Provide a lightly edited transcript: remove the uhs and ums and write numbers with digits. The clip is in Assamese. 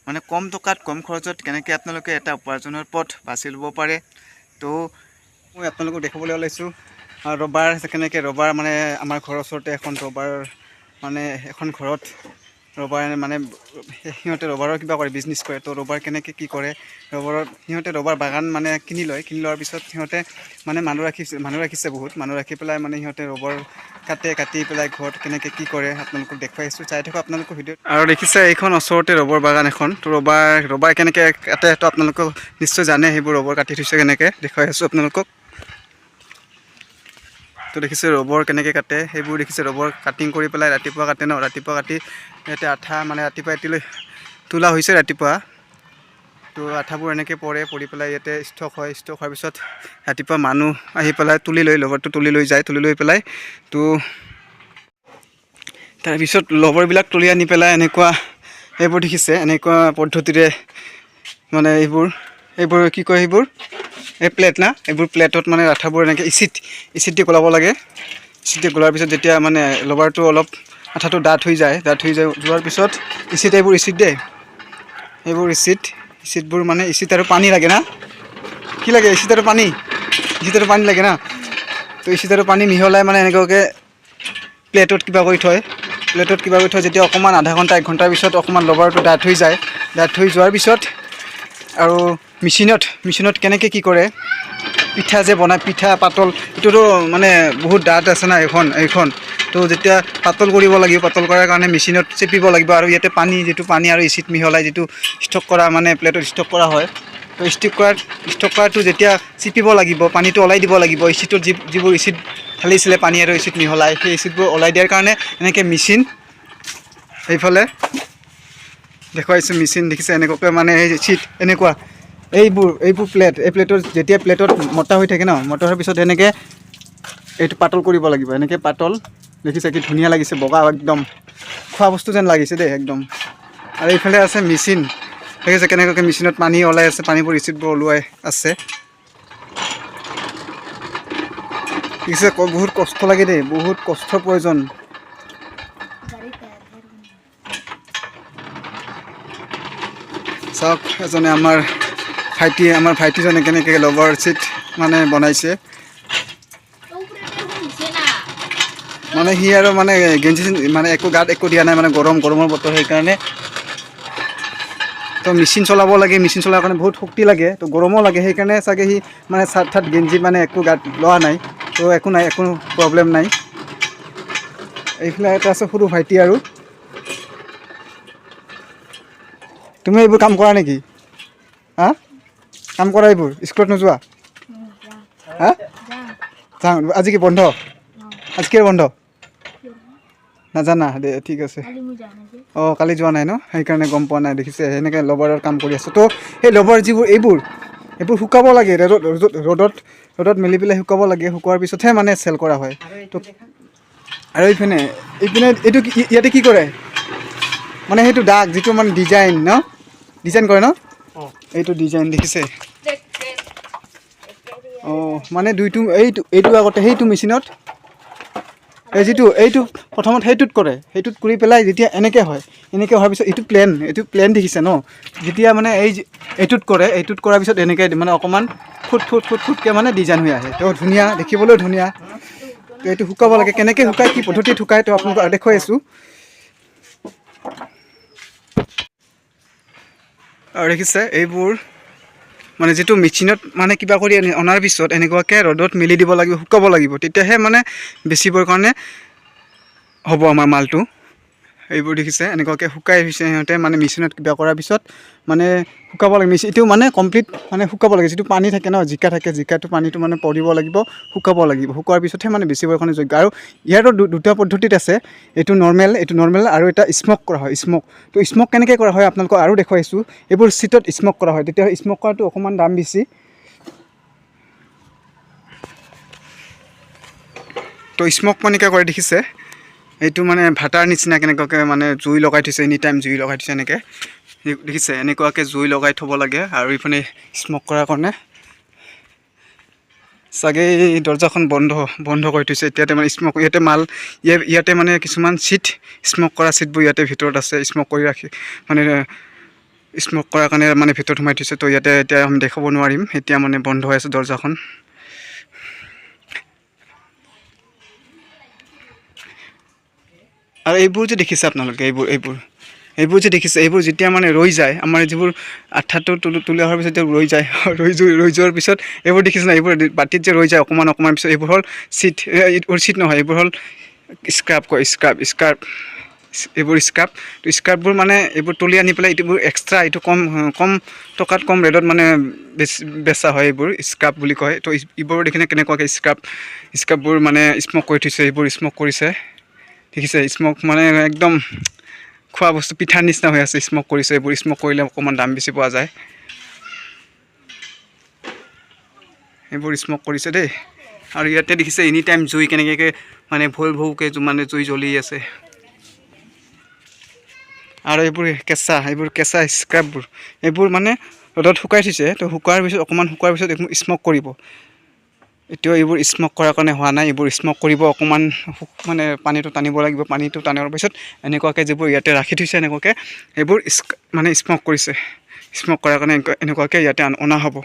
মানে কম টকাত কম খৰচত কেনেকৈ আপোনালোকে এটা উপাৰ্জনৰ পথ বাছি ল'ব পাৰে। তো মই আপোনালোকক দেখাবলৈ ওলাইছোঁ ৰবাৰ কেনেকৈ ৰবাৰ মানে আমাৰ ঘৰৰ ওচৰতে এখন ৰবাৰ মানে এখন ঘৰত ৰবাৰ মানে সিহঁতে ৰবাৰৰ কিবা কৰে বিজনেছ কৰে। তো ৰবাৰ কেনেকৈ কি কৰে ৰবাৰত সিহঁতে ৰবাৰ বাগান মানে কিনি লোৱাৰ পিছত সিহঁতে মানে মানুহ ৰাখিছে বহুত মানুহ ৰাখি পেলাই মানে সিহঁতে ৰবাৰ কাটি পেলাই ঘৰত কেনেকৈ কি কৰে আপোনালোকক দেখুৱাইছোঁ। চাই থাকক আপোনালোকৰ ভিডিঅ'ত। আৰু দেখিছে এইখন ওচৰতে ৰবৰ বাগান এখন। তো ৰবাৰ কেনেকৈ কাটে তো আপোনালোকক নিশ্চয় জানে, সেইবোৰ ৰবৰ কাটি থৈছে কেনেকৈ দেখুৱাই আছোঁ আপোনালোকক। তো দেখিছে ৰবৰ কেনেকৈ কাটে সেইবোৰ দেখিছে। ৰবৰ কাটিং কৰি পেলাই ৰাতিপুৱা কাটে ন, ৰাতিপুৱা কাটি ইয়াতে আঠা মানে ৰাতিপুৱা এতিয়ালৈ তোলা হৈছে ৰাতিপুৱা। তো আঠাবোৰ এনেকৈ পৰি পেলাই ইয়াতে ষ্টক হয়। ষ্টক হোৱাৰ পিছত ৰাতিপুৱা মানুহ আহি পেলাই ৰবাৰটো তুলি লৈ যায়। তুলি লৈ পেলাই তো তাৰপিছত ৰবাৰবিলাক তুলি আনি পেলাই এনেকুৱা এইবোৰ দেখিছে এনেকুৱা পদ্ধতিৰে মানে এইবোৰ কি কয় সেইবোৰ এই প্লেট না, এইবোৰ প্লেটত মানে আঠাবোৰ এনেকৈ ইচিট দি গলাব লাগে। ইচিট দি গলাৰ পিছত যেতিয়া মানে ৰবাৰটো অলপ আঠাটো ডাঠ হৈ যোৱাৰ পিছত এইবোৰ ইচিট দিয়ে। এইবোৰ ইচিটবোৰ মানে ইচিট আৰু পানী লাগে না, কি লাগে ইচিট আৰু পানী লাগে না। তো ইচিট আৰু পানী মিহলাই মানে এনেকুৱাকৈ প্লেটত কিবা কৰি থয়। যেতিয়া অকণমান আধা ঘণ্টা 1 ঘণ্টাৰ পিছত অকণমান ৰবাৰটো ডাঠ হৈ যোৱাৰ পিছত আৰু মেচিনত কেনেকৈ কি কৰে পিঠা যে বনায়, পিঠা পাতল এইটোতো মানে বহুত ডাঠ আছে না এইখন। তো যেতিয়া পাতল কৰিব লাগিব, পাতল কৰাৰ কাৰণে মেচিনত চেপিব লাগিব। আৰু ইয়াতে যিটো পানী আৰু ইচিট মিহলাই যিটো ষ্টক কৰা মানে প্লেটত ষ্টক কৰা হয়। তো ষ্টক কৰাটো যেতিয়া চিপিব লাগিব, পানীটো ওলাই দিব লাগিব। ইচিটত যিবোৰ ইচিট ঢালিছিলে পানী আৰু ইচিট মিহলাই, সেই ইচিটবোৰ ওলাই দিয়াৰ কাৰণে এনেকৈ মেচিন এইফালে দেখুৱাইছোঁ। মেচিন দেখিছে এনেকুৱাকৈ মানে এই চিট এনেকুৱা এইবোৰ প্লেটৰ যেতিয়া প্লেটত মতা হৈ থাকে ন, মতা হোৱাৰ পিছত এনেকৈ এইটো পাতল কৰিব লাগিব। এনেকৈ পাতল দেখিছে কি ধুনীয়া লাগিছে, বগা একদম খোৱা বস্তু যেন লাগিছে দেই একদম। আৰু এইফালে আছে মেচিন দেখিছে কেনেকুৱাকৈ মেচিনত পানী ওলাই আছে, পানীবোৰ ইচিটবোৰ ওলোৱাই আছে। দেখিছে বহুত কষ্ট লাগে দেই, বহুত কষ্টৰ প্ৰয়োজন। চাওক এজনে আমাৰ ভাইটিজনে কেনেকৈ ৰবাৰ চিট মানে বনাইছে। মানে সি আৰু মানে গেঞ্জি মানে গাত একো দিয়া নাই, মানে গৰমৰ বতৰ সেইকাৰণে। তো মেচিন চলাব লাগে, মেচিন চলাৰ কাৰণে বহুত শক্তি লাগে, তো গৰমো লাগে। সেইকাৰণে চাগে সি মানে চাৰ্ট গেঞ্জি মানে একো গাত লোৱা নাই। তো একো নাই, একো প্ৰব্লেম নাই। এইফালে এটা আছে সৰু ভাইটি। আৰু তুমি এইবোৰ কাম কৰা নেকি? কাম কৰা এইবোৰ, স্কুলত নোযোৱা? আজি কি বন্ধ? আজি কি বন্ধ নাজানা দে, ঠিক আছে। কালি যোৱা নাই ন, সেইকাৰণে গম পোৱা নাই। দেখিছে সেনেকৈ ৰবাৰৰ কাম কৰি আছে। তো সেই ৰবাৰ এইবোৰ শুকাব লাগে ৰ'দত মেলি পেলাই শুকাব লাগে। শুকোৱাৰ পিছতহে মানে চেল কৰা হয়। তো আৰু এইপিনে এইটো ইয়াতে কি কৰে মানে সেইটো দাগ যিটো মানে ডিজাইন কৰে ন, এইটো ডিজাইন দেখিছে। মানে এইটো আগতে সেইটো মেচিনত এইটো প্ৰথমত সেইটোত কৰি পেলাই যেতিয়া এনেকৈ হোৱাৰ পিছত এইটো প্লেন দেখিছে ন, যেতিয়া মানে এইটোত কৰাৰ পিছত এনেকৈ মানে অকণমান ফুটকৈ মানে ডিজাইন হৈ আহে। তো ধুনীয়া, দেখিবলৈও ধুনীয়া। তো এইটো শুকাব লাগে, কেনেকৈ শুকায়, কি পদ্ধতিত শুকায়, তো আপোনালোকক দেখুৱাই আছোঁ। আৰু দেখিছে এইবোৰ মানে যিটো মেচিনত মানে কিবা কৰি অনাৰ পিছত এনেকুৱাকৈ ৰ'দত মেলি দিব লাগিব, শুকাব লাগিব। তেতিয়াহে মানে বেচিবৰ কাৰণে হ'ব আমাৰ মালটো। এইবোৰ দেখিছে এনেকুৱাকৈ শুকাই হৈছে সিহঁতে মানে মেচিনত কিবা কৰাৰ পিছত মানে শুকাব লাগে। এইটো মানে কমপ্লিট মানে শুকাব লাগে। যিটো পানী থাকে ন, জিকাটো পানীটো মানে পৰিব লাগিব, শুকাব লাগিব। শুকোৱাৰ পিছতহে মানে বেচিবৰ কাৰণে যোগ্য। আৰু ইয়াৰো দুটা পদ্ধতিত আছে, এইটো নৰ্মেল আৰু এটা স্মক কৰা হয়। তো স্মক কেনেকৈ কৰা হয় আপোনালোকক আৰু দেখুৱাইছোঁ। এইবোৰ চিটত স্মক কৰা হয়, তেতিয়া স্মক কৰাটো অকণমান দাম বেছি। তো স্মক কেনেকৈ কৰে দেখিছে, এইটো মানে ভাটাৰ নিচিনা কেনেকুৱাকৈ মানে জুই লগাই থৈছে, এনি টাইম জুই লগাই থৈছে এনেকৈ দেখিছে। এনেকুৱাকৈ জুই লগাই থ'ব লাগে। আৰু ইপিনে স্মক কৰাৰ কাৰণে চাগে এই দৰ্জাখন বন্ধ কৰি থৈছে। এতিয়াতে মানে ইয়াতে মানে কিছুমান চিট স্মক কৰা চিটবোৰ ইয়াতে ভিতৰত আছে, স্মক কৰি ৰাখি মানে স্মক কৰাৰ কাৰণে মানে ভিতৰত সোমাই থৈছে। তো ইয়াতে এতিয়া আমি দেখাব নোৱাৰিম, এতিয়া মানে বন্ধ হৈ আছে দৰ্জাখন। আৰু এইবোৰ যে দেখিছে আপোনালোকে, এইবোৰ যে দেখিছে, এইবোৰ যেতিয়া মানে ৰৈ যায়, আমাৰ যিবোৰ আঠাটো তুলি অহাৰ পিছত ৰৈ যায়, ৰৈ যোৱাৰ পিছত এইবোৰ দেখিছে না, এইবোৰ বাতিত যে ৰৈ যায় অকণমান পিছত, এইবোৰ হ'ল চিট। এইবোৰ চিট নহয়, এইবোৰ হ'ল স্ক্ৰাব কয়, স্ক্ৰাব। এইবোৰ স্ক্ৰাববোৰ মানে এইবোৰ তুলি আনি পেলাই এইবোৰ এক্সট্ৰা, এইটো কম টকাত কম ৰেটত মানে বেচা হয়, এইবোৰ স্ক্ৰাব বুলি কয়। তো এইবোৰ দেখিনে কেনেকুৱাকৈ স্ক্ৰাববোৰ মানে স্মক কৰি থৈছে, এইবোৰ স্মক কৰিছে দেখিছে। স্মক মানে একদম খোৱা বস্তু পিঠাৰ নিচিনা হৈ আছে, স্মক কৰিছে। এইবোৰ স্মক কৰিলে অকণমান দাম বেছি পোৱা যায়। এইবোৰ স্মক কৰিছে দেই। আৰু ইয়াতে দেখিছে এনি টাইম জুই কেনেকৈ মানে ভৌকে মানে জুই জ্বলি আছে। আৰু এইবোৰ কেঁচা স্ক্ৰাববোৰ, এইবোৰ মানে ৰ'দত শুকাই থৈছে। তো শুকোৱাৰ পিছত অকণমান শুকোৱাৰ পিছত এইবোৰ স্মক কৰিব। এতিয়াও এইবোৰ স্মক কৰাৰ কাৰণে হোৱা নাই, এইবোৰ স্মক কৰিব। অকণমান মানে পানীটো টানিব লাগিব, পানীটো টানাৰ পিছত এনেকুৱাকৈ যিবোৰ ইয়াতে ৰাখি থৈছে, এনেকুৱাকৈ এইবোৰ মানে স্মক কৰিছে। স্মক কৰাৰ কাৰণে এনেকুৱাকৈ ইয়াতে অনা হ'ব।